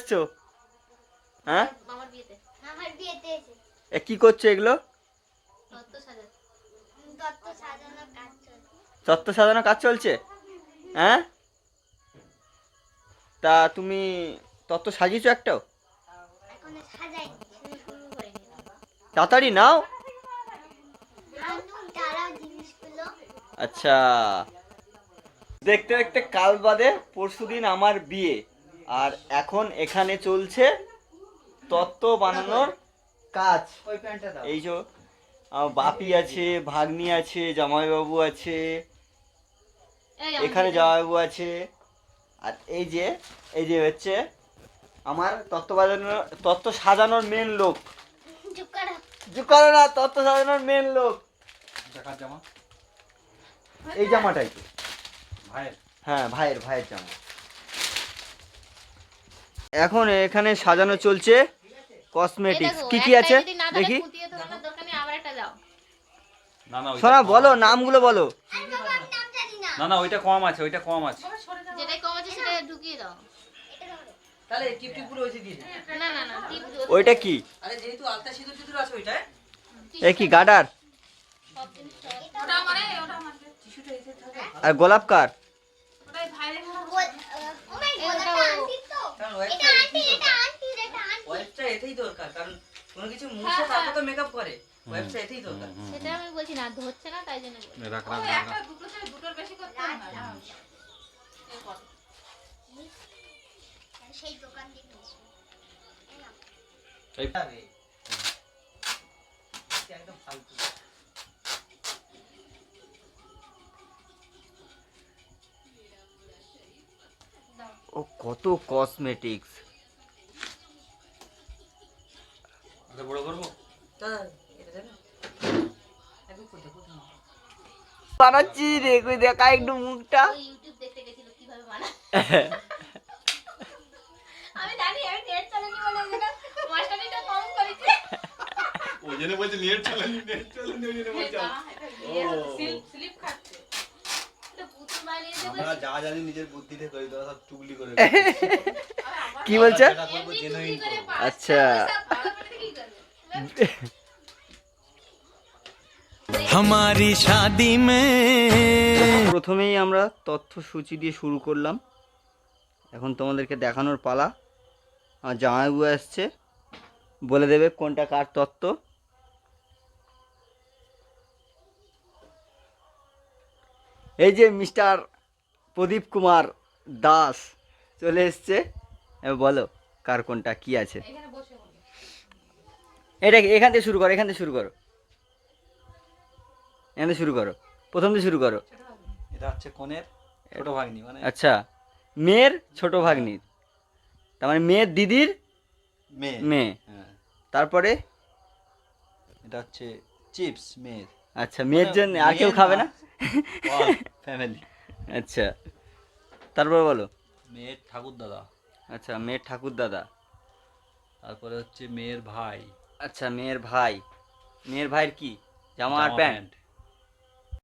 এসছো? হ্যাঁ আমার বিয়েতে এ কি করছো এগুলো? তত্ত্ব সাজানোর কাজ চলছে। তত্ত্ব সাজানোর কাজ চলছে? হ্যাঁ, তা তুমি তত্ত্ব সাজিয়েছো একটাও? এখন সাজাইনি, শুরু করিনি। তাড়াতাড়ি নাও। দাঁড়াও জিনিসগুলো। আচ্ছা, দেখতে দেখতে কাল বাদে পরশুদিন আমার বিয়ে, আর এখন এখানে চলছে তত্ত্ব বানানোর কাজ। এই যে আমার বাপি আছে, ভাগ্নি আছে, জামাইবাবু আছে, এখানে জামাইবাবু আছে, আর এই যে হচ্ছে আমার তত্ত্ব সাজানোর মেন লোক। জুকারো না, তত্ত্ব সাজানোর মেন লোক। জামা এই জামাটাই তো ভাইয়ের। হ্যাঁ, ভাইয়ের জামা। এখন এখানে সাজানো চলছে কসমেটিক্স। কি কি আছে দেখি? না না শোনা, বলো নামগুলো বলো। না না ওইটা কম আছে, ওইটা কম আছে। যেটাই কম আছে সেটা ঢুকিয়ে দাও। তাহলে টিপ গুলো ওইতে দিয়ে দাও। না না না, টিপ ওইটা কি? আরে যেহেতু আলতা সিঁদুর টিঁদুর আছে ওইটা এ কি গার্ডার? সব জিনিস ওটা আমারে টিস্যুটা এসে থাকে। আর গোলাপ কার? ওটাই ভাইরে কারণ ওয়েবটা এতেই দরকার, কারণ কোনো কিছু মুছে তারপর তো মেকআপ করে। ওয়েবটা এতেই দরকার। সেটা আমি বলছি না, ধরছে না তাই জন্য বলছি। রাখ ওই রাখ একটা দুটো থেকে দুটোর বেশি করতে হয় না। এরপর সেই দোকান থেকে এই একদম ফালতু। ও কত কসমেটিক্স! আচ্ছা বড় করবো। তা এটা দেবে? একদম করতে করতে না। বানাচ্ছি রে, কই দেখা একটু মুখটা। ওই ইউটিউব দেখতে গেছিল কিভাবে বানায়। আমি জানি আমি নেট চালানি বলে যেটা মাস্টারনিটা কম করেছে। ওই জন্য বলছে নেট চালানি ওই জন্য বলছে। স্লিপ খাচ্ছে। এটা পুতুল বানিয়ে দেব। আমরা যা জানি নিজের বুদ্ধিতে করি, তোরা সব চুগলি করে কি বলছে? যেটা করবো জেনুইন করবো। আচ্ছা, हमारी शादी में প্রথমেই আমরা তথ্যসূচি দিয়ে শুরু করলাম। এখন তোমাদেরকে দেখানোর পালা। আমার জামাইবাবু আসছে, বলে দেবে কোনটা কার তত্ত্ব। এই যে মিস্টার প্রদীপ কুমার দাস চলে এসছে। এবার বলো কার কোনটা কি আছে। এখানে বসে বলো। এটা এখান থেকে শুরু করো, এখান থেকে শুরু করো, এখান থেকে শুরু করো, প্রথম থেকে শুরু করো। এটা হচ্ছে কোনের ছোট ভাগ্নি, মানে আচ্ছা, মেয়ের ছোট ভাগ্নির, তার মানে মেয়ের দিদির মেয়ে। মেয়ে। হ্যাঁ, তারপরে এটা হচ্ছে চিপস মেয়ের। আচ্ছা, মেয়ের মানে জন্য আর কেউ মেয়ের খাবে না। না? ফ্যামিলি। আচ্ছা, তারপরে বলো। মেয়ের ঠাকুর দাদা। আচ্ছা, মেয়ের ঠাকুর দাদা। তারপরে হচ্ছে মেয়ের ভাই। আচ্ছা, মেয়ের ভাই। মেয়ের ভাইয়ের কি? জামা আর প্যান্ট?